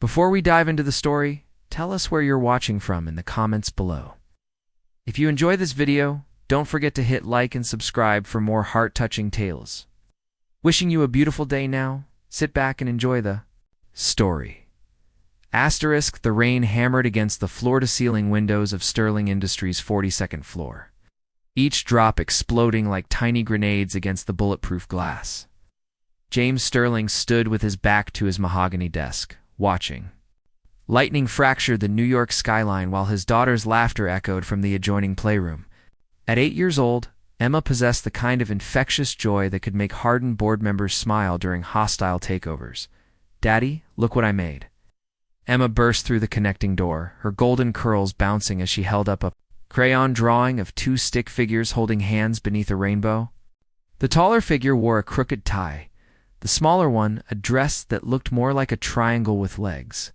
Before we dive into the story, tell us where you're watching from in the comments below. If you enjoy this video, don't forget to hit like and subscribe for more heart-touching tales. Wishing you a beautiful day now. Sit back and enjoy the story. Asterisk, the rain hammered against the floor-to-ceiling windows of Sterling Industries' 42nd floor, each drop exploding like tiny grenades against the bulletproof glass. James Sterling stood with his back to his mahogany desk, watching. Lightning fractured the New York skyline while his daughter's laughter echoed from the adjoining playroom. At 8 years old, Emma possessed the kind of infectious joy that could make hardened board members smile during hostile takeovers. "Daddy, look what I made." Emma burst through the connecting door, her golden curls bouncing as she held up a crayon drawing of two stick figures holding hands beneath a rainbow. The taller figure wore a crooked tie, the smaller one a dress that looked more like a triangle with legs.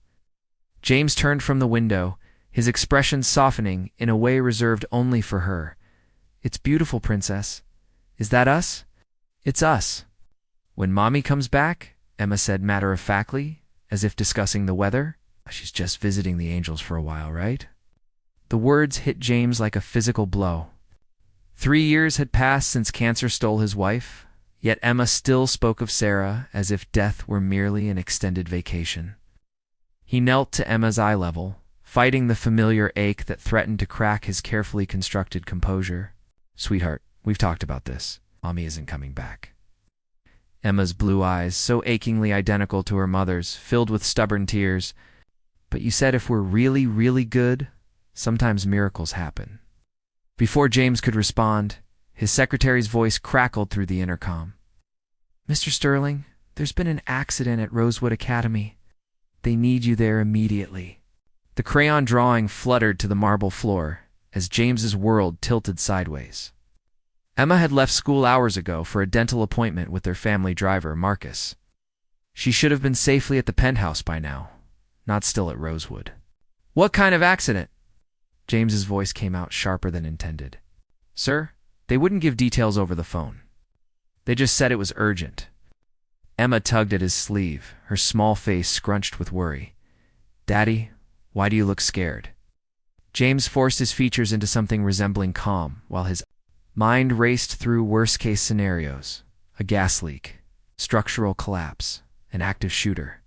James turned from the window, his expression softening in a way reserved only for her. "It's beautiful, Princess. Is that us?" "It's us. When Mommy comes back," Emma said matter-of-factly, as if discussing the weather. "She's just visiting the angels for a while, right?" The words hit James like a physical blow. 3 years had passed since cancer stole his wife, yet Emma still spoke of Sarah as if death were merely an extended vacation. He knelt to Emma's eye level, fighting the familiar ache that threatened to crack his carefully constructed composure. "Sweetheart, we've talked about this. Mommy isn't coming back." Emma's blue eyes, so achingly identical to her mother's, filled with stubborn tears. "But you said if we're really, really good, sometimes miracles happen." Before James could respond, his secretary's voice crackled through the intercom. "Mr. Sterling, there's been an accident at Rosewood Academy. They need you there immediately." The crayon drawing fluttered to the marble floor as James's world tilted sideways. Emma had left school hours ago for a dental appointment with their family driver, Marcus. She should have been safely at the penthouse by now, not still at Rosewood. "What kind of accident?" James's voice came out sharper than intended. "Sir, they wouldn't give details over the phone. They just said it was urgent." Emma tugged at his sleeve, her small face scrunched with worry. "Daddy, why do you look scared?" James forced his features into something resembling calm, while his mind raced through worst-case scenarios: a gas leak, structural collapse, an active shooter.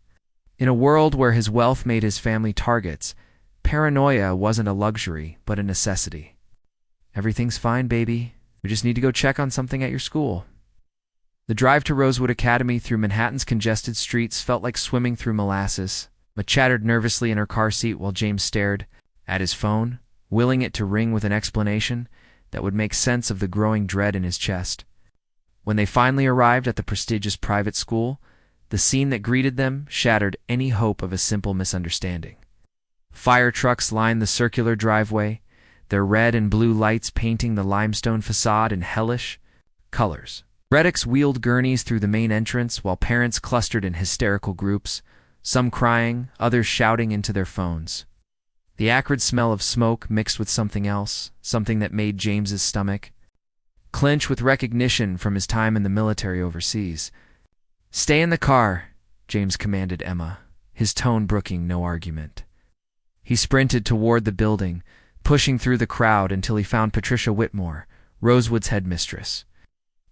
In a world where his wealth made his family targets, paranoia wasn't a luxury, but a necessity. "Everything's fine, baby. We just need to go check on something at your school." The drive to Rosewood Academy through Manhattan's congested streets felt like swimming through molasses. Emma chattered nervously in her car seat while James stared at his phone, willing it to ring with an explanation that would make sense of the growing dread in his chest. When they finally arrived at the prestigious private school, the scene that greeted them shattered any hope of a simple misunderstanding. Fire trucks lined the circular driveway, their red and blue lights painting the limestone facade in hellish colors. Reddicks wheeled gurneys through the main entrance while parents clustered in hysterical groups, some crying, others shouting into their phones. The acrid smell of smoke mixed with something else, something that made James's stomach clench with recognition from his time in the military overseas. "Stay in the car," James commanded Emma, his tone brooking no argument. He sprinted toward the building, pushing through the crowd until he found Patricia Whitmore, Rosewood's headmistress.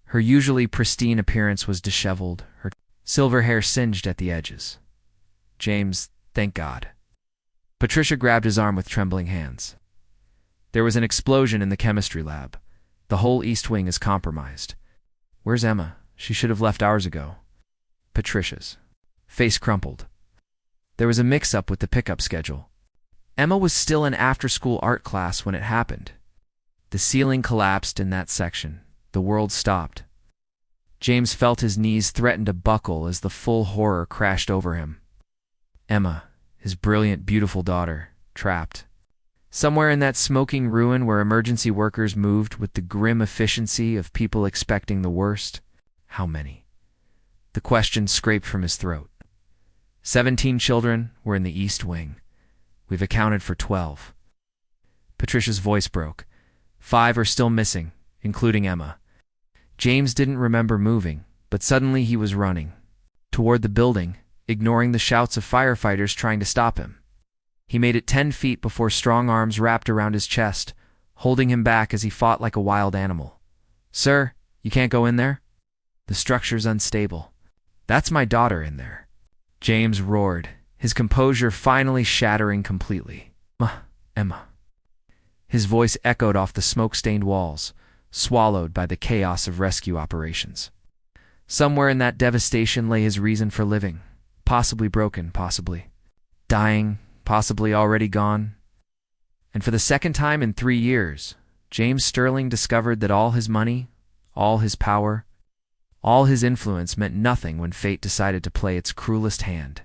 Her usually pristine appearance was disheveled, her silver hair singed at the edges. "James, thank God." Patricia grabbed his arm with trembling hands. "There was an explosion in the chemistry lab. The whole East Wing is compromised." "Where's Emma? She should have left hours ago." Patricia's face crumpled. There was a mix-up with the pickup schedule. Emma was still in after-school art class when it happened. The ceiling collapsed in that section. The world stopped. James felt his knees threaten to buckle as the full horror crashed over him. Emma, his brilliant, beautiful daughter, trapped. Somewhere in that smoking ruin where emergency workers moved with the grim efficiency of people expecting the worst. How many? The question scraped from his throat. 17 children were in the East Wing. We've accounted for 12. Patricia's voice broke. 5 are still missing, including Emma. James didn't remember moving, but suddenly he was running. Toward the building, ignoring the shouts of firefighters trying to stop him. He made it 10 feet before strong arms wrapped around his chest, holding him back as he fought like a wild animal. "Sir, you can't go in there? The structure's unstable. That's my daughter in there." James roared, his composure finally shattering completely. Emma." His voice echoed off the smoke-stained walls, swallowed by the chaos of rescue operations. Somewhere in that devastation lay his reason for living, possibly broken, possibly dying, possibly already gone. And for the second time in 3 years, James Sterling discovered that all his money, all his power, all his influence meant nothing when fate decided to play its cruelest hand.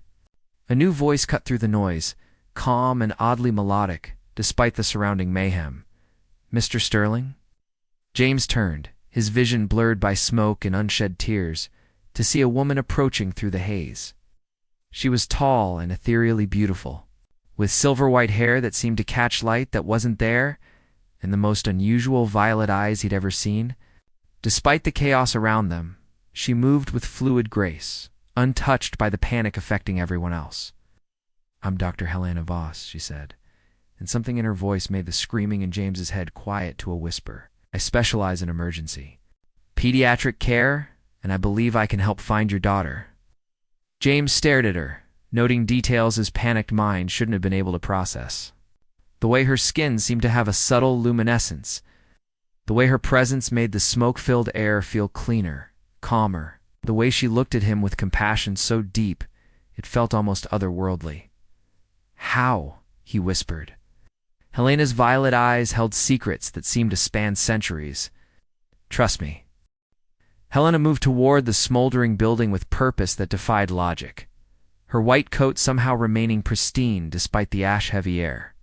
A new voice cut through the noise, calm and oddly melodic, despite the surrounding mayhem. "Mr. Sterling?" James turned, his vision blurred by smoke and unshed tears, to see a woman approaching through the haze. She was tall and ethereally beautiful, with silver-white hair that seemed to catch light that wasn't there, and the most unusual violet eyes he'd ever seen. Despite the chaos around them, she moved with fluid grace, untouched by the panic affecting everyone else. "I'm Dr. Helena Voss," she said, and something in her voice made the screaming in James's head quiet to a whisper. "I specialize in emergency pediatric care, and I believe I can help find your daughter." James stared at her, noting details his panicked mind shouldn't have been able to process. The way her skin seemed to have a subtle luminescence, the way her presence made the smoke-filled air feel cleaner, calmer, the way she looked at him with compassion so deep it felt almost otherworldly. "How?" he whispered. Helena's violet eyes held secrets that seemed to span centuries. "Trust me." Helena moved toward the smoldering building with purpose that defied logic, her white coat somehow remaining pristine despite the ash-heavy air.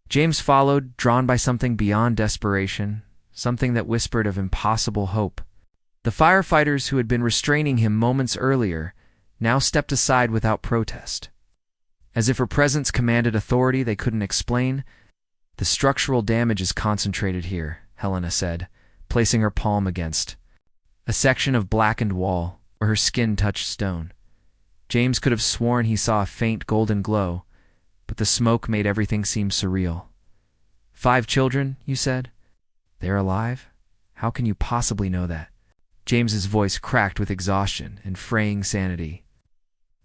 James followed, drawn by something beyond desperation, something that whispered of impossible hope. The firefighters who had been restraining him moments earlier now stepped aside without protest. As if her presence commanded authority they couldn't explain. "The structural damage is concentrated here," Helena said, placing her palm against a section of blackened wall where her skin touched stone. James could have sworn he saw a faint golden glow, but the smoke made everything seem surreal. "5 children, you said? They're alive? How can you possibly know that?" James's voice cracked with exhaustion and fraying sanity.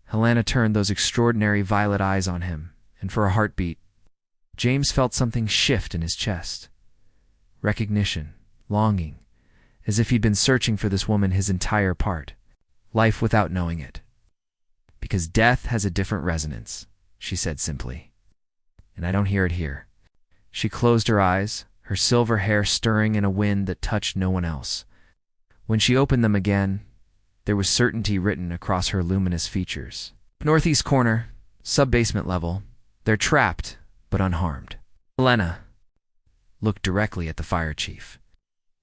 Helena turned those extraordinary violet eyes on him, and for a heartbeat, James felt something shift in his chest. Recognition, longing, as if he'd been searching for this woman his entire part, life without knowing it. "Because death has a different resonance," she said simply. "And I don't hear it here." She closed her eyes, her silver hair stirring in a wind that touched no one else. When she opened them again, there was certainty written across her luminous features. "Northeast corner, sub-basement level. They're trapped, but unharmed." Helena looked directly at the fire chief.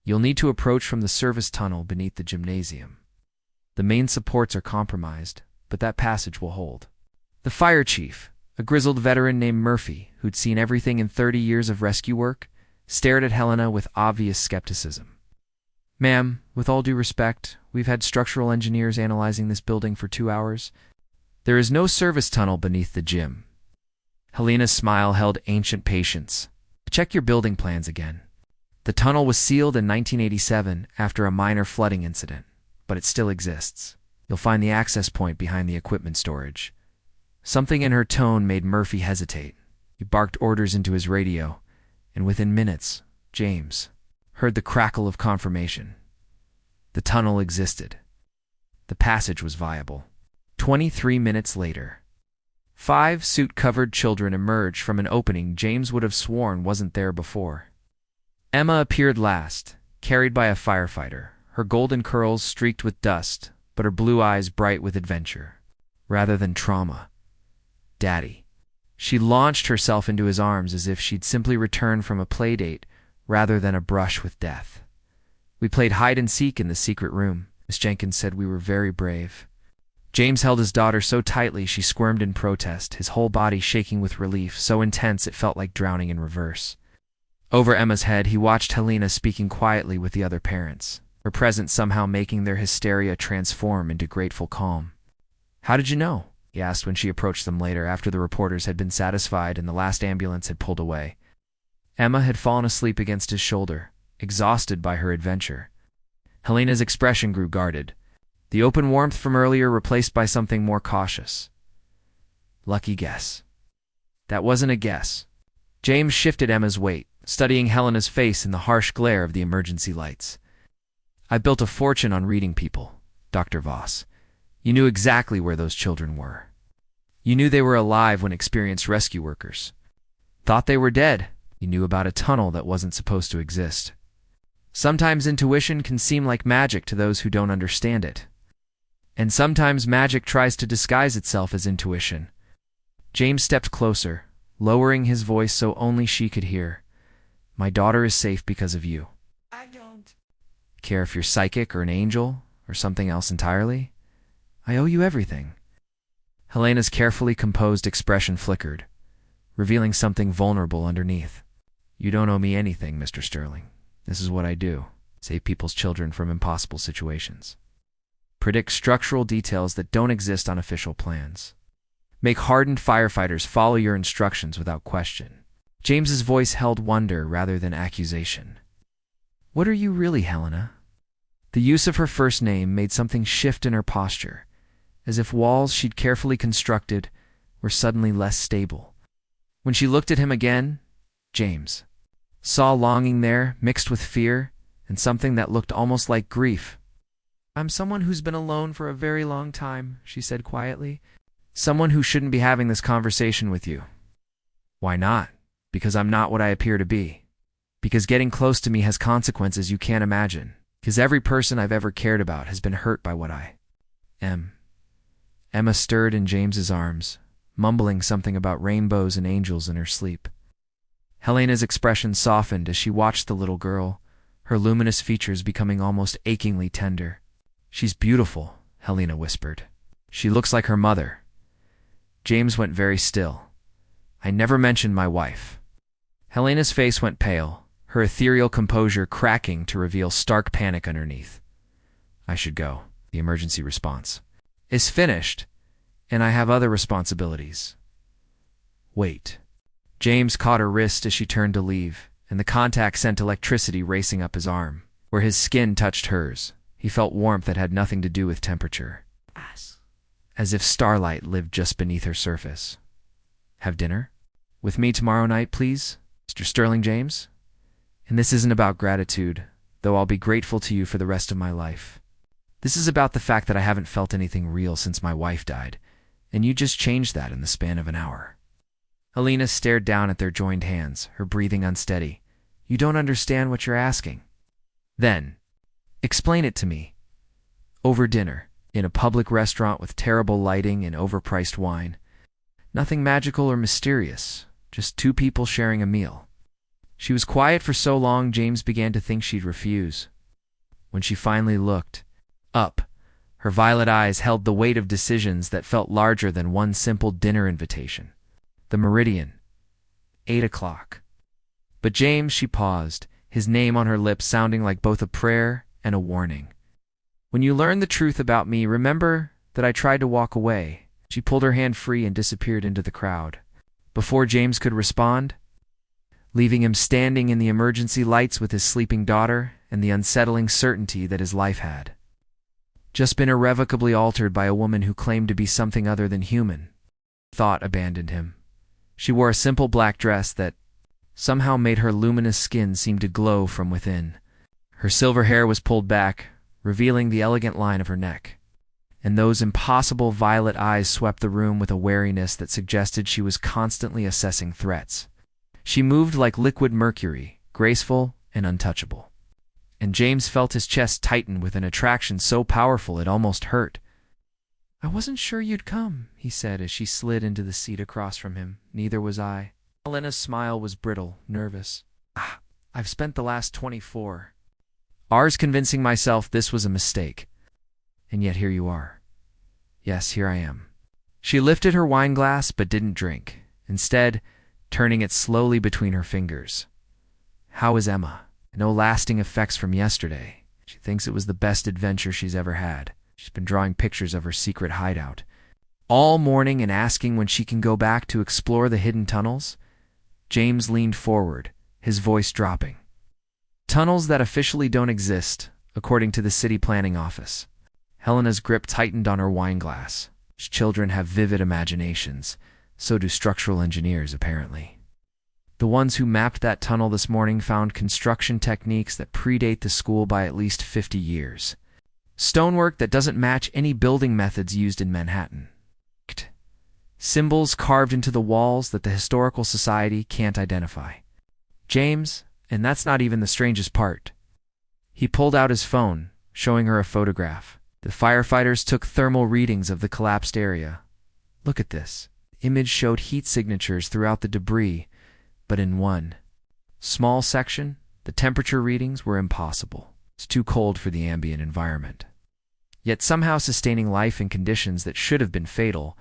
"You'll need to approach from the service tunnel beneath the gymnasium. The main supports are compromised, but that passage will hold." The fire chief, a grizzled veteran named Murphy, who'd seen everything in 30 years of rescue work, stared at Helena with obvious skepticism. "Ma'am, with all due respect, we've had structural engineers analyzing this building for 2 hours. There is no service tunnel beneath the gym." Helena's smile held ancient patience. "Check your building plans again. The tunnel was sealed in 1987 after a minor flooding incident, but it still exists. You'll find the access point behind the equipment storage." Something in her tone made Murphy hesitate. He barked orders into his radio, and within minutes, James heard the crackle of confirmation. The tunnel existed. The passage was viable. 23 minutes later, 5 suit-covered children emerged from an opening James would have sworn wasn't there before. Emma appeared last, carried by a firefighter, her golden curls streaked with dust, but her blue eyes bright with adventure, rather than trauma. "Daddy." She launched herself into his arms as if she'd simply returned from a play date rather than a brush with death. "We played hide-and-seek in the secret room. Miss Jenkins said we were very brave." James held his daughter so tightly she squirmed in protest, his whole body shaking with relief, so intense it felt like drowning in reverse. Over Emma's head, he watched Helena speaking quietly with the other parents, her presence somehow making their hysteria transform into grateful calm. "How did you know?" he asked when she approached them later after the reporters had been satisfied and the last ambulance had pulled away. Emma had fallen asleep against his shoulder, exhausted by her adventure. Helena's expression grew guarded, the open warmth from earlier replaced by something more cautious. Lucky guess. That wasn't a guess. James shifted Emma's weight, studying Helena's face in the harsh glare of the emergency lights. I built a fortune on reading people, Dr. Voss. You knew exactly where those children were. You knew they were alive when experienced rescue workers thought they were dead. You knew about a tunnel that wasn't supposed to exist. Sometimes intuition can seem like magic to those who don't understand it. And sometimes magic tries to disguise itself as intuition. James stepped closer, lowering his voice so only she could hear. My daughter is safe because of you. I don't care if you're psychic or an angel or something else entirely. I owe you everything. Helena's carefully composed expression flickered, revealing something vulnerable underneath. You don't owe me anything, Mr. Sterling. This is what I do. Save people's children from impossible situations. Predict structural details that don't exist on official plans. Make hardened firefighters follow your instructions without question. James's voice held wonder rather than accusation. What are you really, Helena? The use of her first name made something shift in her posture, as if walls she'd carefully constructed were suddenly less stable. When she looked at him again, James saw longing there mixed with fear and something that looked almost like grief. I'm someone who's been alone for a very long time, she said quietly. Someone who shouldn't be having this conversation with you. Why not? Because I'm not what I appear to be. Because getting close to me has consequences you can't imagine. Because every person I've ever cared about has been hurt by what I am. Emma stirred in James's arms, mumbling something about rainbows and angels in her sleep. Helena's expression softened as she watched the little girl, her luminous features becoming almost achingly tender. She's beautiful, Helena whispered. She looks like her mother. James went very still. I never mentioned my wife. Helena's face went pale, her ethereal composure cracking to reveal stark panic underneath. I should go. The emergency response is finished, and I have other responsibilities. Wait. James caught her wrist as she turned to leave, and the contact sent electricity racing up his arm. Where his skin touched hers, he felt warmth that had nothing to do with temperature. As if starlight lived just beneath her surface. Have dinner? With me tomorrow night, please, Mr. Sterling James? And this isn't about gratitude, though I'll be grateful to you for the rest of my life. This is about the fact that I haven't felt anything real since my wife died, and you just changed that in the span of an hour. Helena stared down at their joined hands, her breathing unsteady. You don't understand what you're asking. Then, explain it to me. Over dinner, in a public restaurant with terrible lighting and overpriced wine. Nothing magical or mysterious, just two people sharing a meal. She was quiet for so long James began to think she'd refuse. When she finally looked up, her violet eyes held the weight of decisions that felt larger than one simple dinner invitation. The Meridian. 8 o'clock. But James, she paused, his name on her lips sounding like both a prayer and a warning. When you learn the truth about me, remember that I tried to walk away. She pulled her hand free and disappeared into the crowd. Before James could respond, leaving him standing in the emergency lights with his sleeping daughter and the unsettling certainty that his life had just been irrevocably altered by a woman who claimed to be something other than human. Thought abandoned him. She wore a simple black dress that somehow made her luminous skin seem to glow from within. Her silver hair was pulled back, revealing the elegant line of her neck. And those impossible violet eyes swept the room with a wariness that suggested she was constantly assessing threats. She moved like liquid mercury, graceful and untouchable. And James felt his chest tighten with an attraction so powerful it almost hurt. I wasn't sure you'd come, he said as she slid into the seat across from him. Neither was I. Helena's smile was brittle, nervous. I've spent the last 24 hours convincing myself this was a mistake. And yet here you are. Yes, here I am. She lifted her wine glass but didn't drink, instead turning it slowly between her fingers. How is Emma? No lasting effects from yesterday. She thinks it was the best adventure she's ever had. She's been drawing pictures of her secret hideout. all morning and asking when she can go back to explore the hidden tunnels? James leaned forward, his voice dropping. Tunnels that officially don't exist, according to the city planning office. Helena's grip tightened on her wine glass. Children have vivid imaginations. So do structural engineers, apparently. The ones who mapped that tunnel this morning found construction techniques that predate the school by at least 50 years. Stonework that doesn't match any building methods used in Manhattan. Symbols carved into the walls that the Historical Society can't identify. James, and that's not even the strangest part. He pulled out his phone, showing her a photograph. The firefighters took thermal readings of the collapsed area. Look at this. The image showed heat signatures throughout the debris, but in one small section, the temperature readings were impossible. It's too cold for the ambient environment. Yet somehow sustaining life in conditions that should have been fatal,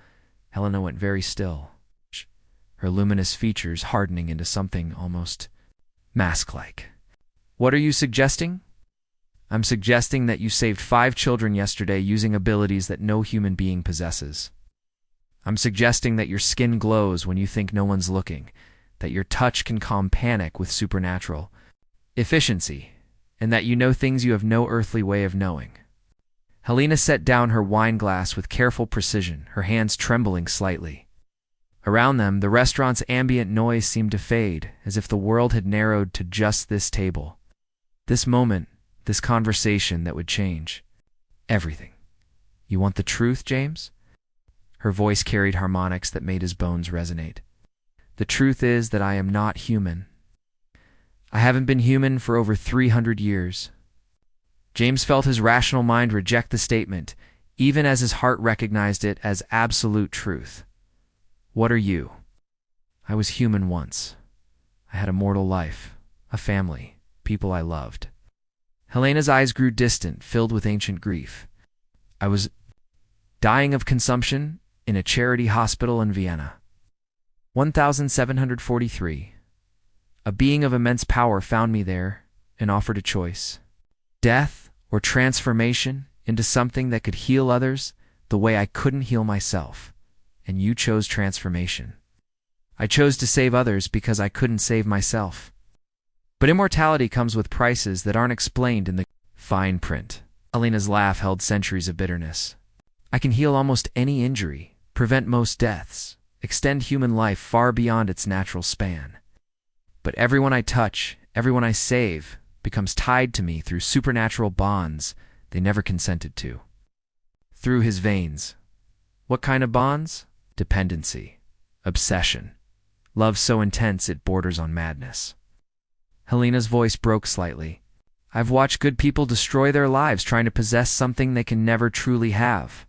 Helena went very still, her luminous features hardening into something almost mask-like. What are you suggesting? I'm suggesting that you saved 5 children yesterday using abilities that no human being possesses. I'm suggesting that your skin glows when you think no one's looking, that your touch can calm panic with supernatural efficiency, and that you know things you have no earthly way of knowing. Helena set down her wine glass with careful precision, her hands trembling slightly. Around them, the restaurant's ambient noise seemed to fade, as if the world had narrowed to just this table. This moment, this conversation that would change everything. You want the truth, James? Her voice carried harmonics that made his bones resonate. The truth is that I am not human. I haven't been human for over 300 years. James felt his rational mind reject the statement, even as his heart recognized it as absolute truth. What are you? I was human once. I had a mortal life, a family, people I loved. Helena's eyes grew distant, filled with ancient grief. I was dying of consumption in a charity hospital in Vienna. 1743. A being of immense power found me there and offered a choice. Death or transformation into something that could heal others the way I couldn't heal myself. And you chose transformation. I chose to save others because I couldn't save myself. But immortality comes with prices that aren't explained in the fine print. Helena's laugh held centuries of bitterness. I can heal almost any injury, prevent most deaths, extend human life far beyond its natural span. But everyone I touch, everyone I save, becomes tied to me through supernatural bonds they never consented to. Through his veins. What kind of bonds? Dependency, obsession, love so intense it borders on madness. Helena's voice broke slightly. I've watched good people destroy their lives trying to possess something they can never truly have.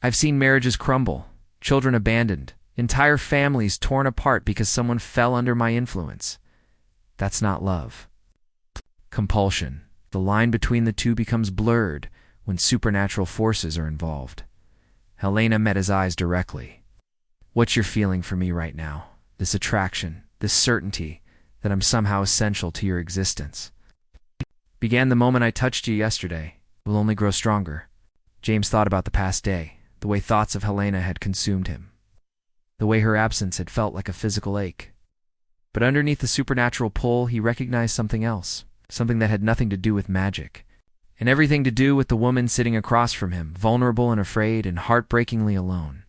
I've seen marriages crumble, children abandoned, entire families torn apart because someone fell under my influence. That's not love. Compulsion. The line between the two becomes blurred when supernatural forces are involved. Helena met his eyes directly. What's your feeling for me right now? This attraction, this certainty that I'm somehow essential to your existence. Began the moment I touched you yesterday. Will only grow stronger. James thought about the past day, the way thoughts of Helena had consumed him, the way her absence had felt like a physical ache. But underneath the supernatural pull, he recognized something else, something that had nothing to do with magic, and everything to do with the woman sitting across from him, vulnerable and afraid and heartbreakingly alone.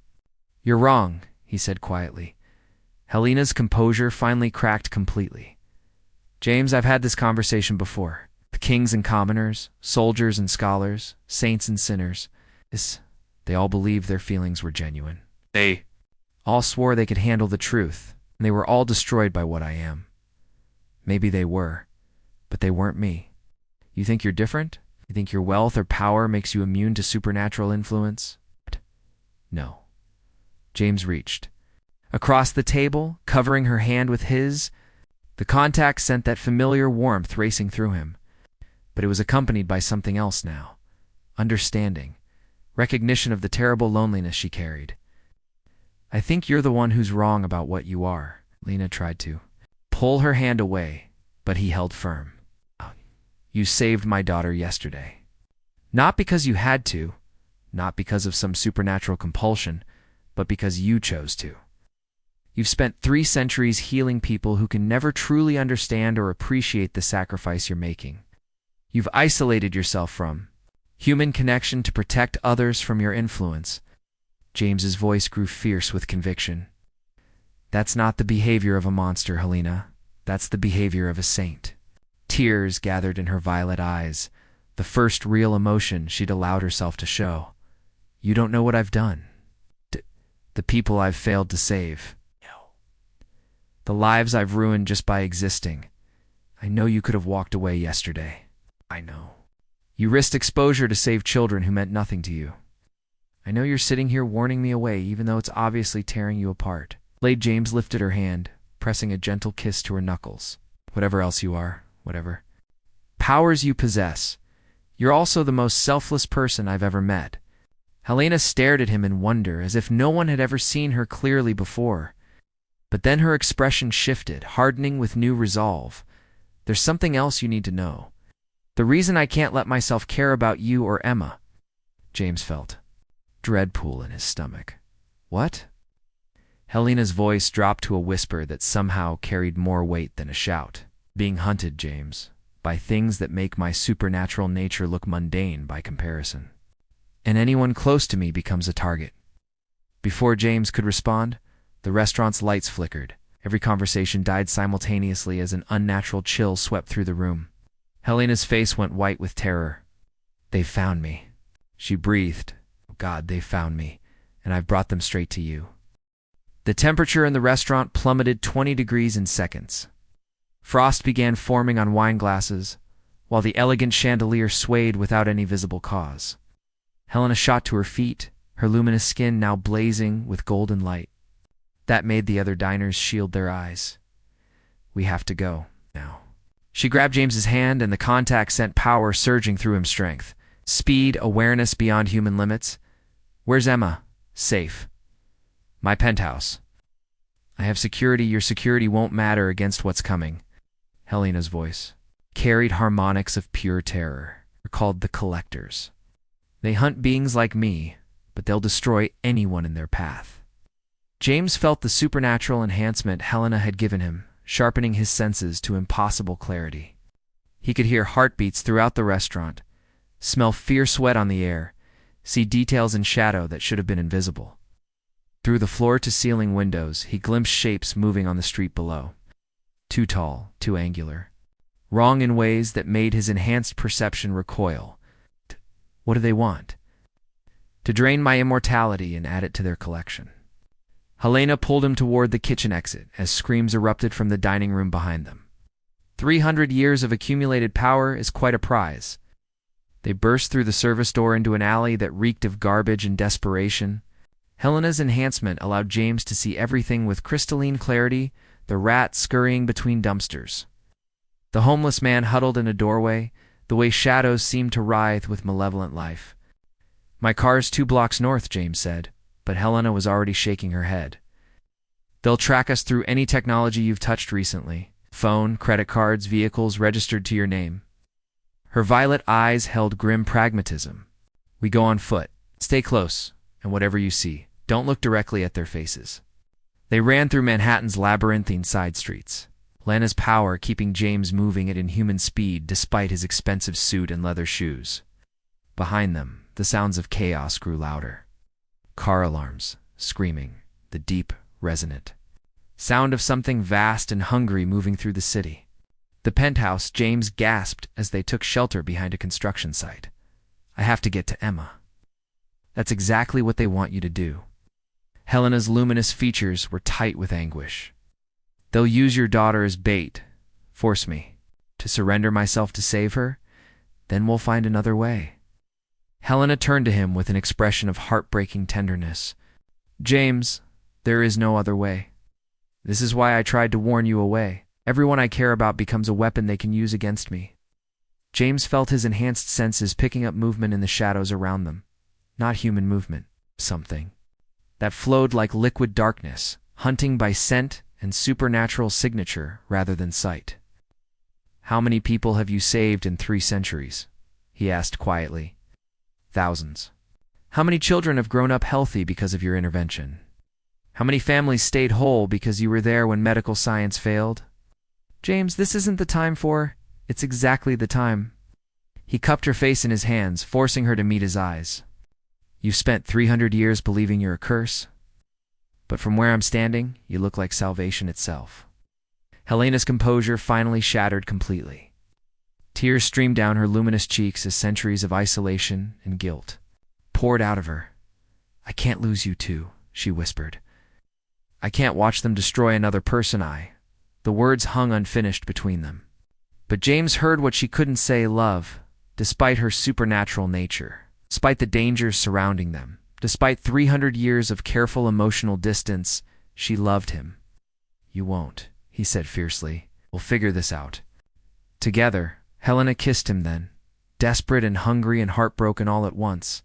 You're wrong, he said quietly. Helena's composure finally cracked completely. James, I've had this conversation before. The kings and commoners, soldiers and scholars, saints and sinners, they all believed their feelings were genuine. They all swore they could handle the truth, and they were all destroyed by what I am. Maybe they were, but they weren't me. You think you're different? You think your wealth or power makes you immune to supernatural influence? No. James reached. Across the table, covering her hand with his, the contact sent that familiar warmth racing through him. But it was accompanied by something else now. Understanding. Recognition of the terrible loneliness she carried. I think you're the one who's wrong about what you are. Lena tried to pull her hand away, but he held firm. You saved my daughter yesterday. Not because you had to, not because of some supernatural compulsion, but because you chose to. You've spent 3 centuries healing people who can never truly understand or appreciate the sacrifice you're making. You've isolated yourself from human connection to protect others from your influence. James's voice grew fierce with conviction. That's not the behavior of a monster, Helena. That's the behavior of a saint. Tears gathered in her violet eyes, the first real emotion she'd allowed herself to show. You don't know what I've done. The people I've failed to save. The lives I've ruined just by existing. I know you could have walked away yesterday. I know. You risked exposure to save children who meant nothing to you. I know you're sitting here warning me away, even though it's obviously tearing you apart. Lady James lifted her hand, pressing a gentle kiss to her knuckles. Whatever else you are, whatever powers you possess, you're also the most selfless person I've ever met. Helena stared at him in wonder, as if no one had ever seen her clearly before. But then her expression shifted, hardening with new resolve. There's something else you need to know. The reason I can't let myself care about you or Emma. James felt dread pool in his stomach. What? Helena's voice dropped to a whisper that somehow carried more weight than a shout. Being hunted, James, by things that make my supernatural nature look mundane by comparison. And anyone close to me becomes a target. Before James could respond, the restaurant's lights flickered. Every conversation died simultaneously as an unnatural chill swept through the room. Helena's face went white with terror. They found me. She breathed. Oh God, they found me, and I've brought them straight to you. The temperature in the restaurant plummeted 20 degrees in seconds. Frost began forming on wine glasses, while the elegant chandelier swayed without any visible cause. Helena shot to her feet, her luminous skin now blazing with golden light. That made the other diners shield their eyes. We have to go now. She grabbed James's hand, and the contact sent power surging through him. Strength, speed, awareness beyond human limits. Where's Emma? Safe. My penthouse. I have security. Your security won't matter against what's coming. Helena's voice carried harmonics of pure terror. They're called the Collectors. They hunt beings like me, but they'll destroy anyone in their path. James felt the supernatural enhancement Helena had given him, sharpening his senses to impossible clarity. He could hear heartbeats throughout the restaurant, smell fierce sweat on the air, see details in shadow that should have been invisible. Through the floor-to-ceiling windows, he glimpsed shapes moving on the street below. Too tall, too angular. Wrong in ways that made his enhanced perception recoil. What do they want? To drain my immortality and add it to their collection. Helena pulled him toward the kitchen exit as screams erupted from the dining room behind them. 300 years of accumulated power is quite a prize. They burst through the service door into an alley that reeked of garbage and desperation. Helena's enhancement allowed James to see everything with crystalline clarity, the rat scurrying between dumpsters. The homeless man huddled in a doorway, the way shadows seemed to writhe with malevolent life. My car's 2 blocks north, James said, but Helena was already shaking her head. They'll track us through any technology you've touched recently. Phone, credit cards, vehicles registered to your name. Her violet eyes held grim pragmatism. We go on foot. Stay close, and whatever you see, don't look directly at their faces. They ran through Manhattan's labyrinthine side streets, Lena's power keeping James moving at inhuman speed despite his expensive suit and leather shoes. Behind them, the sounds of chaos grew louder. Car alarms, screaming, the deep, resonant sound of something vast and hungry moving through the city. The penthouse, James gasped as they took shelter behind a construction site. I have to get to Emma. That's exactly what they want you to do. Helena's luminous features were tight with anguish. They'll use your daughter as bait, force me to surrender myself to save her, then we'll find another way. Helena turned to him with an expression of heartbreaking tenderness. James, there is no other way. This is why I tried to warn you away. Everyone I care about becomes a weapon they can use against me. James felt his enhanced senses picking up movement in the shadows around them. Not human movement, something that flowed like liquid darkness, hunting by scent and supernatural signature rather than sight. How many people have you saved in 3 centuries? He asked quietly. Thousands. How many children have grown up healthy because of your intervention? How many families stayed whole because you were there when medical science failed? James, this isn't the time for... It's exactly the time. He cupped her face in his hands, forcing her to meet his eyes. You've spent 300 years believing you're a curse. But from where I'm standing, you look like salvation itself. Helena's composure finally shattered completely. Tears streamed down her luminous cheeks as centuries of isolation and guilt poured out of her. I can't lose you too, she whispered. I can't watch them destroy another person. The words hung unfinished between them. But James heard what she couldn't say, love, despite her supernatural nature, despite the dangers surrounding them, despite 300 years of careful emotional distance, she loved him. You won't, he said fiercely. We'll figure this out. Together, Helena kissed him then, desperate and hungry and heartbroken all at once.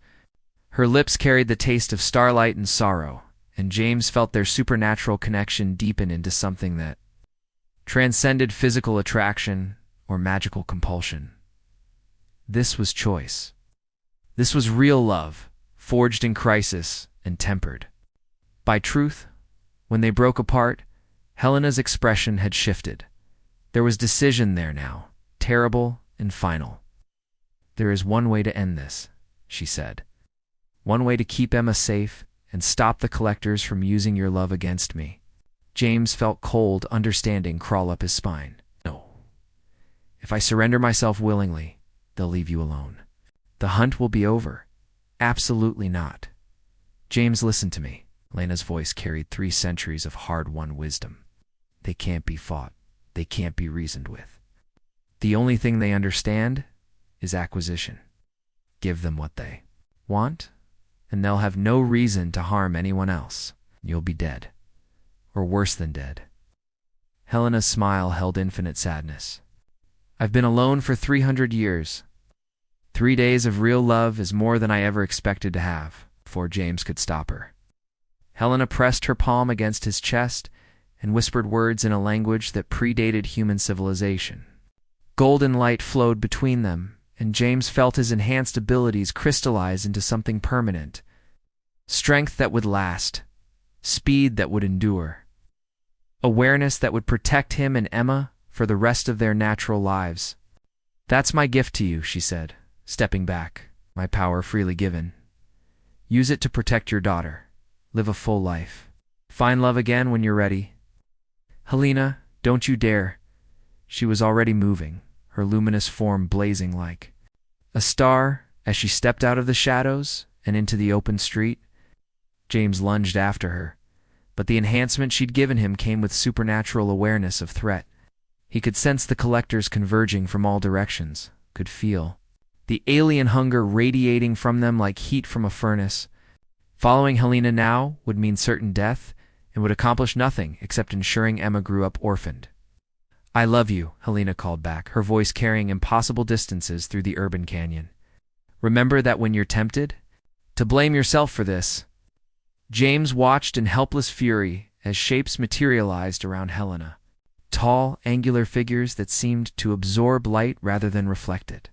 Her lips carried the taste of starlight and sorrow, and James felt their supernatural connection deepen into something that transcended physical attraction or magical compulsion. This was choice. This was real love, forged in crisis and tempered by truth. When they broke apart, Helena's expression had shifted. There was decision there now, terrible and final. There is one way to end this, she said. One way to keep Emma safe and stop the collectors from using your love against me. James felt cold understanding crawl up his spine. No. If I surrender myself willingly, they'll leave you alone. The hunt will be over. Absolutely not. James, listen to me. Helena's voice carried 3 centuries of hard-won wisdom. They can't be fought. They can't be reasoned with. The only thing they understand is acquisition. Give them what they want, and they'll have no reason to harm anyone else. You'll be dead. Or worse than dead. Helena's smile held infinite sadness. I've been alone for 300 years. 3 days of real love is more than I ever expected to have, before James could stop her. Helena pressed her palm against his chest and whispered words in a language that predated human civilization. Golden light flowed between them, and James felt his enhanced abilities crystallize into something permanent. Strength that would last. Speed that would endure. Awareness that would protect him and Emma for the rest of their natural lives. That's my gift to you, she said, stepping back, my power freely given. Use it to protect your daughter. Live a full life. Find love again when you're ready. Helena, don't you dare. She was already moving, her luminous form blazing like a star as she stepped out of the shadows and into the open street. James lunged after her, but the enhancement she'd given him came with supernatural awareness of threat. He could sense the collectors converging from all directions, could feel the alien hunger radiating from them like heat from a furnace. Following Helena now would mean certain death and would accomplish nothing except ensuring Emma grew up orphaned. I love you, Helena called back, her voice carrying impossible distances through the urban canyon. Remember that when you're tempted to blame yourself for this. James watched in helpless fury as shapes materialized around Helena. Tall, angular figures that seemed to absorb light rather than reflect it.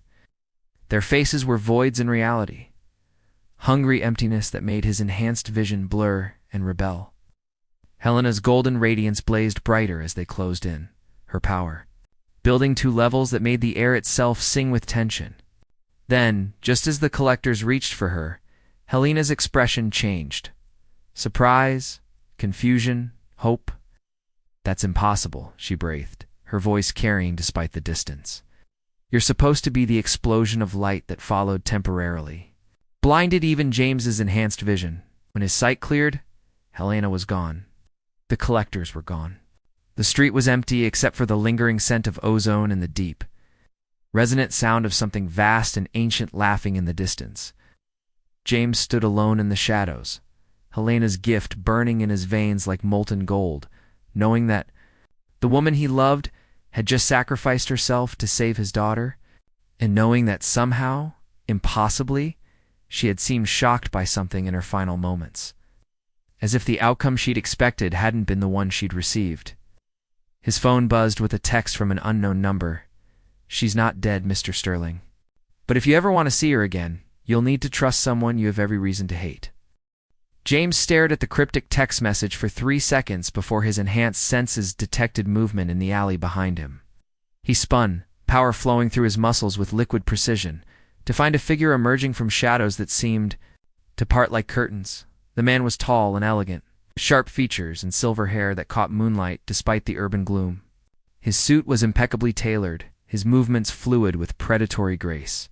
Their faces were voids in reality. Hungry emptiness that made his enhanced vision blur and rebel. Helena's golden radiance blazed brighter as they closed in, her power building to levels that made the air itself sing with tension. Then, just as the collectors reached for her, Helena's expression changed. Surprise, confusion, hope. That's impossible, she breathed, her voice carrying despite the distance. You're supposed to be the explosion of light that followed temporarily. Blinded even James's enhanced vision. When his sight cleared, Helena was gone. The collectors were gone. The street was empty except for the lingering scent of ozone in the deep. Resonant sound of something vast and ancient laughing in the distance. James stood alone in the shadows, Helena's gift burning in his veins like molten gold, knowing that the woman he loved had just sacrificed herself to save his daughter, and knowing that somehow, impossibly, she had seemed shocked by something in her final moments, as if the outcome she'd expected hadn't been the one she'd received. His phone buzzed with a text from an unknown number. She's not dead, Mr. Sterling. But if you ever want to see her again, you'll need to trust someone you have every reason to hate. James stared at the cryptic text message for 3 seconds before his enhanced senses detected movement in the alley behind him. He spun, power flowing through his muscles with liquid precision, to find a figure emerging from shadows that seemed to part like curtains. The man was tall and elegant, sharp features and silver hair that caught moonlight despite the urban gloom. His suit was impeccably tailored, his movements fluid with predatory grace.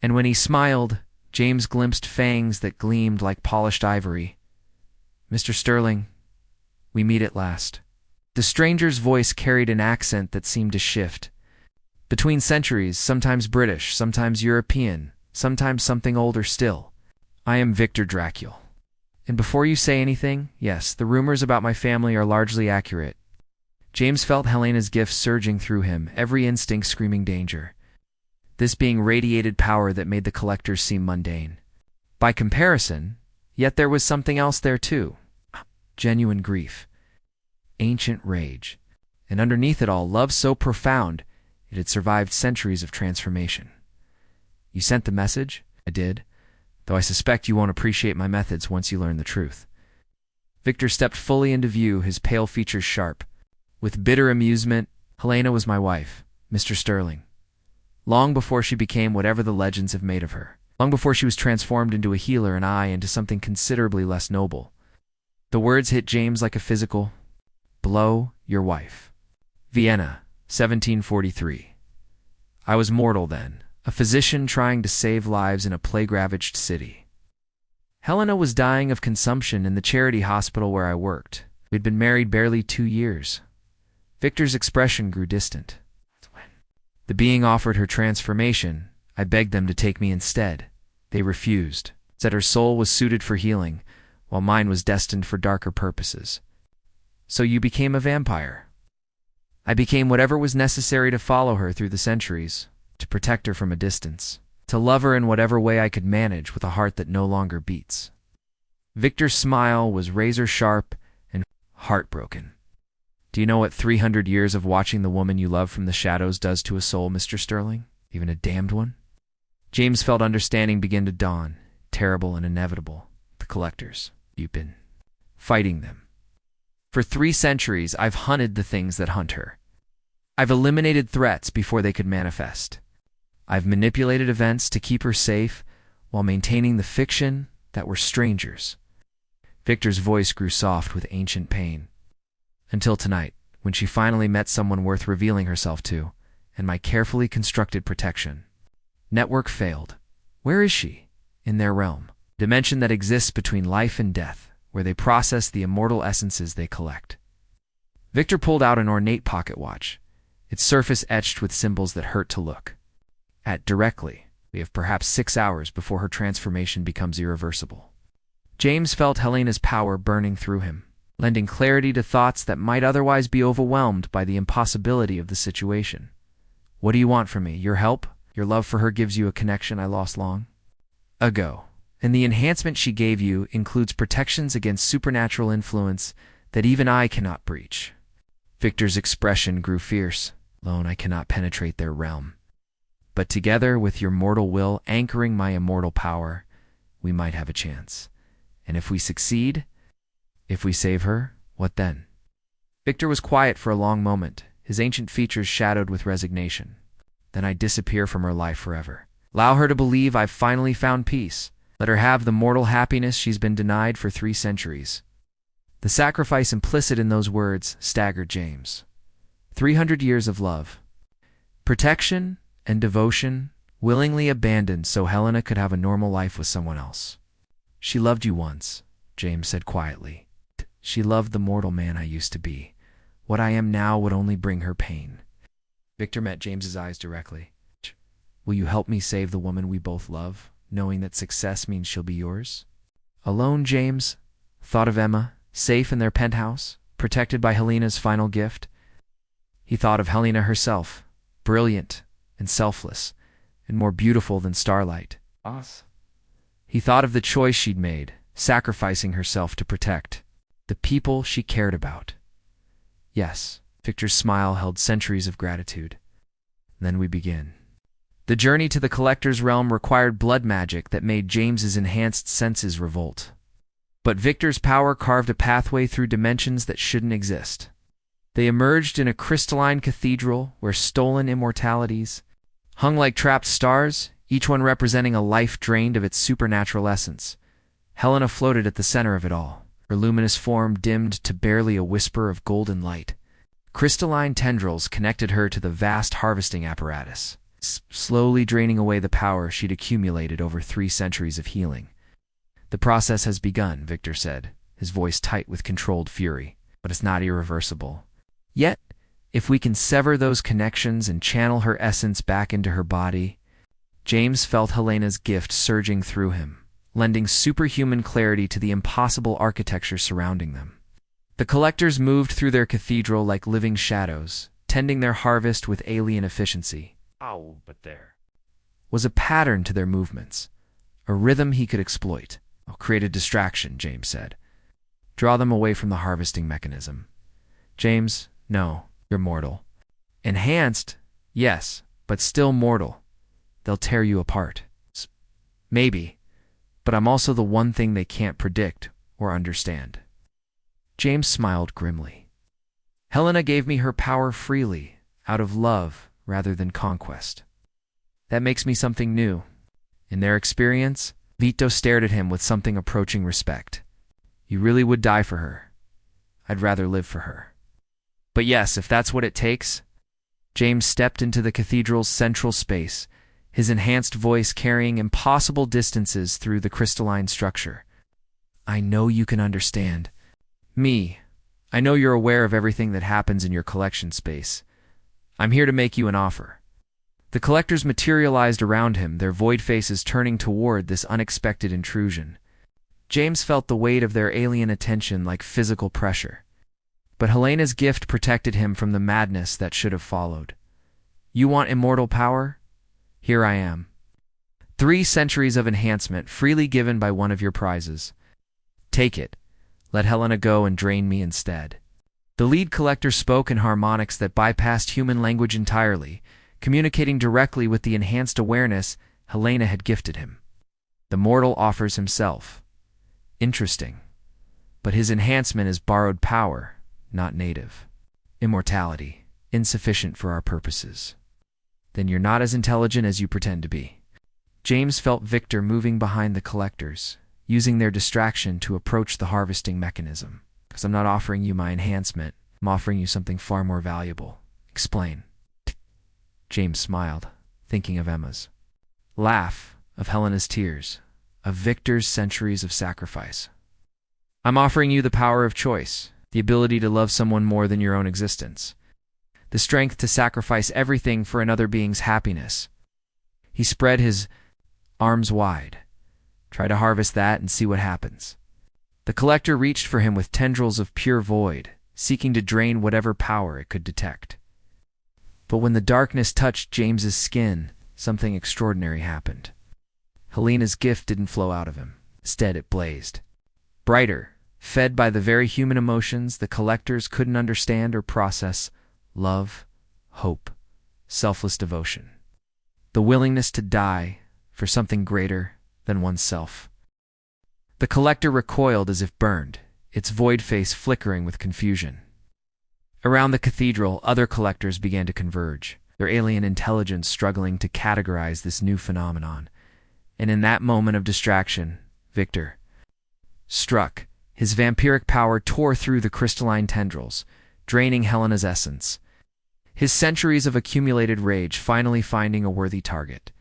And when he smiled, James glimpsed fangs that gleamed like polished ivory. "Mr. Sterling, we meet at last." The stranger's voice carried an accent that seemed to shift. Between centuries, sometimes British, sometimes European, sometimes something older still. "I am Victor Dracul. And before you say anything, yes, the rumors about my family are largely accurate." James felt Helena's gift surging through him, every instinct screaming danger. This being radiated power that made the collectors seem mundane. By comparison, yet there was something else there too. Genuine grief. Ancient rage. And underneath it all, love so profound, it had survived centuries of transformation. "You sent the message?" "I did, though I suspect you won't appreciate my methods once you learn the truth." Victor stepped fully into view, his pale features sharp. With bitter amusement, "Helena was my wife, Mr. Sterling. Long before she became whatever the legends have made of her. Long before she was transformed into a healer and I into something considerably less noble." The words hit James like a physical blow. "Your wife. Vienna, 1743. I was mortal then, a physician trying to save lives in a plague-ravaged city. Helena was dying of consumption in the charity hospital where I worked. We'd been married barely 2 years. Victor's expression grew distant. The being offered her transformation. I begged them to take me instead. They refused, said her soul was suited for healing, while mine was destined for darker purposes. So you became a vampire." "I became whatever was necessary to follow her through the centuries, to protect her from a distance, to love her in whatever way I could manage with a heart that no longer beats." Victor's smile was razor-sharp and heartbroken. "Do you know what 300 years of watching the woman you love from the shadows does to a soul, Mr. Sterling? Even a damned one?" James felt understanding begin to dawn, terrible and inevitable. The collectors. You've been fighting them. For 3 centuries, I've hunted the things that hunt her. I've eliminated threats before they could manifest. I've manipulated events to keep her safe while maintaining the fiction that we're strangers. Victor's voice grew soft with ancient pain. Until tonight, when she finally met someone worth revealing herself to, and my carefully constructed protection. Network failed. Where is she? In their realm. Dimension that exists between life and death, where they process the immortal essences they collect. Victor pulled out an ornate pocket watch, its surface etched with symbols that hurt to look at directly. We have perhaps 6 hours before her transformation becomes irreversible. James felt Helena's power burning through him, lending clarity to thoughts that might otherwise be overwhelmed by the impossibility of the situation. "What do you want from me? Your help? Your love for her gives you a connection I lost long ago. And the enhancement she gave you includes protections against supernatural influence that even I cannot breach." Victor's expression grew fierce. "Alone I cannot penetrate their realm. But together with your mortal will anchoring my immortal power, we might have a chance. And if we succeed, if we save her, what then?" Victor was quiet for a long moment, his ancient features shadowed with resignation. "Then I disappear from her life forever. Allow her to believe I've finally found peace. Let her have the mortal happiness she's been denied for 3 centuries. The sacrifice implicit in those words staggered James. 300 years of love, protection, and devotion willingly abandoned so Helena could have a normal life with someone else. "She loved you once," James said quietly. "She loved the mortal man I used to be. What I am now would only bring her pain." Victor met James's eyes directly. "Will you help me save the woman we both love, knowing that success means she'll be yours?" Alone, James thought of Emma, safe in their penthouse, protected by Helena's final gift. He thought of Helena herself, brilliant and selfless, and more beautiful than starlight. He thought of the choice she'd made, sacrificing herself to protect the people she cared about. Yes, Victor's smile held centuries of gratitude. Then we begin. The journey to the collector's realm required blood magic that made James's enhanced senses revolt. But Victor's power carved a pathway through dimensions that shouldn't exist. They emerged in a crystalline cathedral where stolen immortalities hung like trapped stars, each one representing a life drained of its supernatural essence. Helena floated at the center of it all, her luminous form dimmed to barely a whisper of golden light. Crystalline tendrils connected her to the vast harvesting apparatus, slowly draining away the power she'd accumulated over 3 centuries of healing. "The process has begun," Victor said, his voice tight with controlled fury, "but it's not irreversible. Yet, if we can sever those connections and channel her essence back into her body..." James felt Helena's gift surging through him, lending superhuman clarity to the impossible architecture surrounding them. The collectors moved through their cathedral like living shadows, tending their harvest with alien efficiency. But there was a pattern to their movements, a rhythm he could exploit. "I'll create a distraction," James said. "Draw them away from the harvesting mechanism." "James, no, you're mortal." "Enhanced, yes, but still mortal. They'll tear you apart." "Maybe, but I'm also the one thing they can't predict or understand." James smiled grimly. "Helena gave me her power freely, out of love rather than conquest. That makes me something new." In their experience, Vito stared at him with something approaching respect. "You really would die for her. I'd rather live for her." "But yes, if that's what it takes." James stepped into the cathedral's central space, his enhanced voice carrying impossible distances through the crystalline structure. "I know you can understand. Me, I know you're aware of everything that happens in your collection space. I'm here to make you an offer." The collectors materialized around him, their void faces turning toward this unexpected intrusion. James felt the weight of their alien attention like physical pressure. But Helena's gift protected him from the madness that should have followed. "You want immortal power? Here I am. 3 centuries of enhancement freely given by one of your prizes. Take it. Let Helena go and drain me instead." The lead collector spoke in harmonics that bypassed human language entirely, communicating directly with the enhanced awareness Helena had gifted him. "The mortal offers himself. Interesting. But his enhancement is borrowed power, not native. Immortality, insufficient for our purposes. Then you're not as intelligent as you pretend to be." James felt Victor moving behind the collectors, using their distraction to approach the harvesting mechanism. "Because I'm not offering you my enhancement, I'm offering you something far more valuable. Explain." James smiled, thinking of Emma's laugh, of Helena's tears, of Victor's centuries of sacrifice. "I'm offering you the power of choice, the ability to love someone more than your own existence, the strength to sacrifice everything for another being's happiness." He spread his arms wide. "Try to harvest that and see what happens." The collector reached for him with tendrils of pure void, seeking to drain whatever power it could detect. But when the darkness touched James's skin, something extraordinary happened. Helena's gift didn't flow out of him. Instead, it blazed. Brighter, fed by the very human emotions the collectors couldn't understand or process: love, hope, selfless devotion. The willingness to die for something greater than oneself. The collector recoiled as if burned, its void face flickering with confusion. Around the cathedral, other collectors began to converge, their alien intelligence struggling to categorize this new phenomenon. And in that moment of distraction, Victor struck. His vampiric power tore through the crystalline tendrils, draining Helena's essence. His centuries of accumulated rage finally finding a worthy target.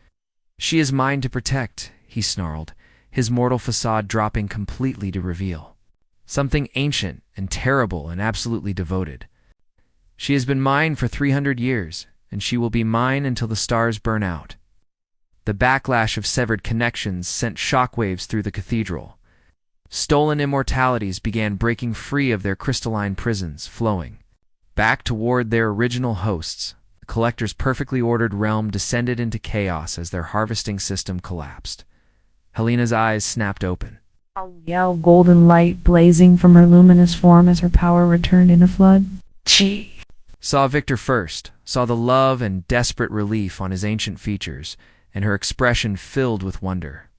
"She is mine to protect," he snarled, his mortal facade dropping completely to reveal something ancient and terrible and absolutely devoted. "She has been mine for 300 years, and she will be mine until the stars burn out." The backlash of severed connections sent shockwaves through the cathedral. Stolen immortalities began breaking free of their crystalline prisons, flowing back toward their original hosts. The collector's perfectly ordered realm descended into chaos as their harvesting system collapsed. Helena's eyes snapped open. A yell golden light blazing from her luminous form as her power returned in a flood. She Saw Victor first, saw the love and desperate relief on his ancient features, and her expression filled with wonder.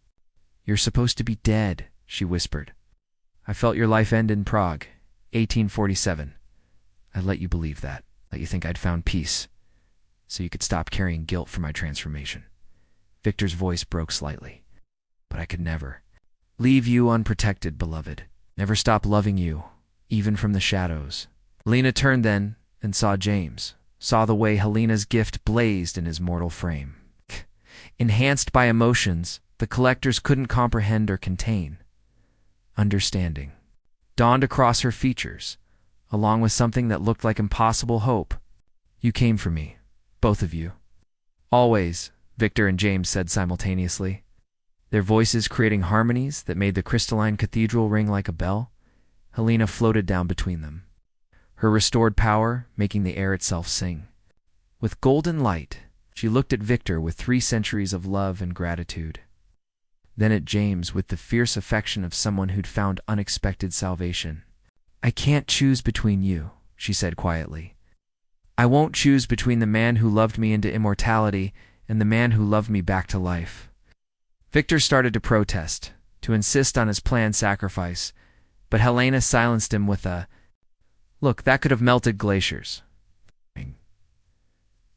"You're supposed to be dead," she whispered. I felt your life end in Prague, 1847. I let you believe that, let you think I'd found peace, so you could stop carrying guilt for my transformation. Victor's voice broke slightly. But I could never leave you unprotected, beloved. Never stop loving you, even from the shadows. Helena turned then and saw James, saw the way Helena's gift blazed in his mortal frame. Enhanced by emotions the collectors couldn't comprehend or contain. Understanding dawned across her features, along with something that looked like impossible hope. You came for me, both of you. Always, Victor and James said simultaneously, their voices creating harmonies that made the crystalline cathedral ring like a bell. Helena floated down between them, her restored power making the air itself sing. With golden light, she looked at Victor with 3 centuries of love and gratitude. Then at James with the fierce affection of someone who'd found unexpected salvation. I can't choose between you, she said quietly. I won't choose between the man who loved me into immortality and the man who loved me back to life. Victor started to protest, to insist on his planned sacrifice, but Helena silenced him with a, "Look, that could have melted glaciers."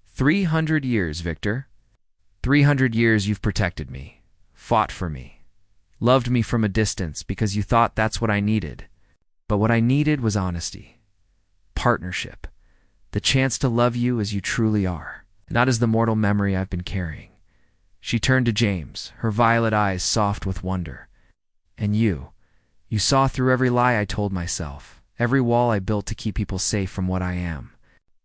300 years, Victor. 300 years you've protected me, fought for me, loved me from a distance because you thought that's what I needed. But what I needed was honesty, partnership, the chance to love you as you truly are, not as the mortal memory I've been carrying. She turned to James, her violet eyes soft with wonder. And you saw through every lie I told myself, every wall I built to keep people safe from what I am.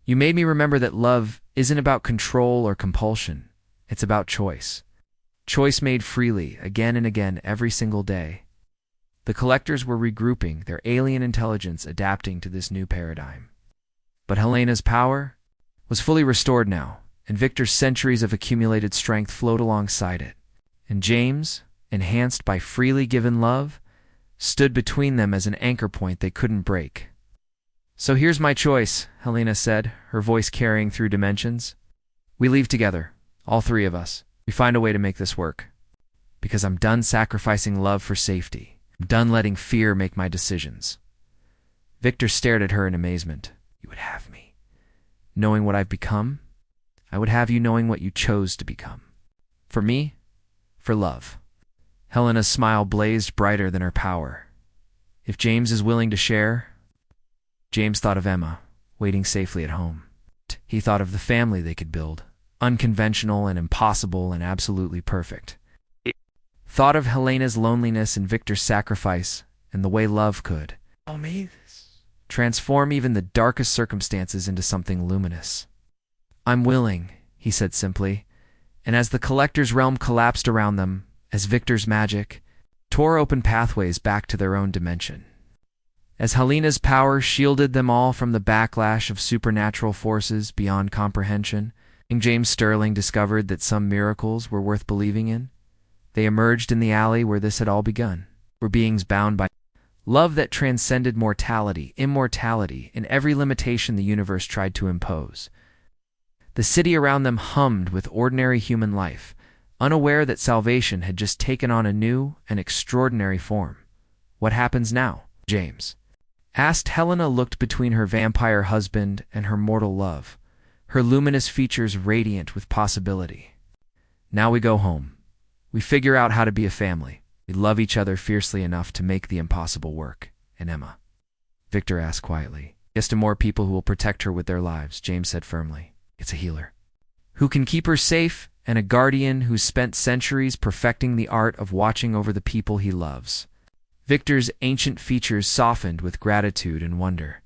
You made me remember that love isn't about control or compulsion. It's about choice. Choice made freely, again and again, every single day. The collectors were regrouping, their alien intelligence adapting to this new paradigm. But Helena's power was fully restored now, and Victor's centuries of accumulated strength flowed alongside it. And James, enhanced by freely given love, stood between them as an anchor point they couldn't break. So here's my choice, Helena said, her voice carrying through dimensions. We leave together, all 3 of us. We find a way to make this work. Because I'm done sacrificing love for safety. I'm done letting fear make my decisions. Victor stared at her in amazement. You would have me, knowing what I've become? I would have you knowing what you chose to become. For me, for love. Helena's smile blazed brighter than her power. If James is willing to share... James thought of Emma, waiting safely at home. He thought of the family they could build, unconventional and impossible and absolutely perfect. Thought of Helena's loneliness and Victor's sacrifice, and the way love could transform even the darkest circumstances into something luminous. I'm willing, he said simply, and as the collector's realm collapsed around them, as Victor's magic tore open pathways back to their own dimension. As Helena's power shielded them all from the backlash of supernatural forces beyond comprehension, and James Sterling discovered that some miracles were worth believing in, they emerged in the alley where this had all begun, were beings bound by love that transcended mortality, immortality, and every limitation the universe tried to impose. The city around them hummed with ordinary human life, unaware that salvation had just taken on a new and extraordinary form. What happens now, James? Asked. Helena looked between her vampire husband and her mortal love, her luminous features radiant with possibility. Now we go home. We figure out how to be a family. We love each other fiercely enough to make the impossible work. And Emma? Victor asked quietly. Yes, to more people who will protect her with their lives, James said firmly. It's a healer. Who can keep her safe, and a guardian who's spent centuries perfecting the art of watching over the people he loves. Victor's ancient features softened with gratitude and wonder.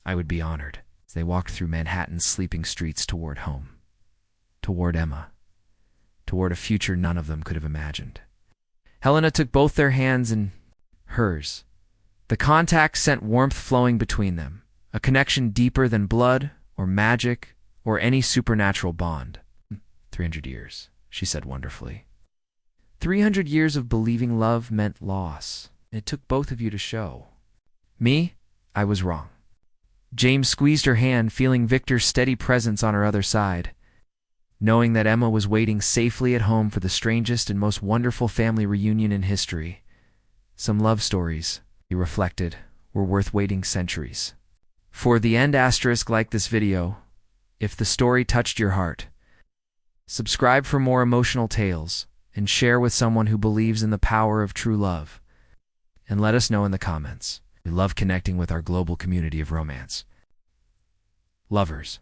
I would be honored, as they walked through Manhattan's sleeping streets toward home. Toward Emma. Toward a future none of them could have imagined. Helena took both their hands in hers. The contact sent warmth flowing between them, a connection deeper than blood or magic or any supernatural bond. 300 years, she said wonderfully. 300 years of believing love meant loss. It took both of you to show. Me? I was wrong. James squeezed her hand, feeling Victor's steady presence on her other side. Knowing that Emma was waiting safely at home for the strangest and most wonderful family reunion in history. Some love stories He reflected, were worth waiting centuries. For the end asterisk, like this video, if the story touched your heart. Subscribe for more emotional tales, and share with someone who believes in the power of true love. And let us know in the comments. We love connecting with our global community of romance lovers.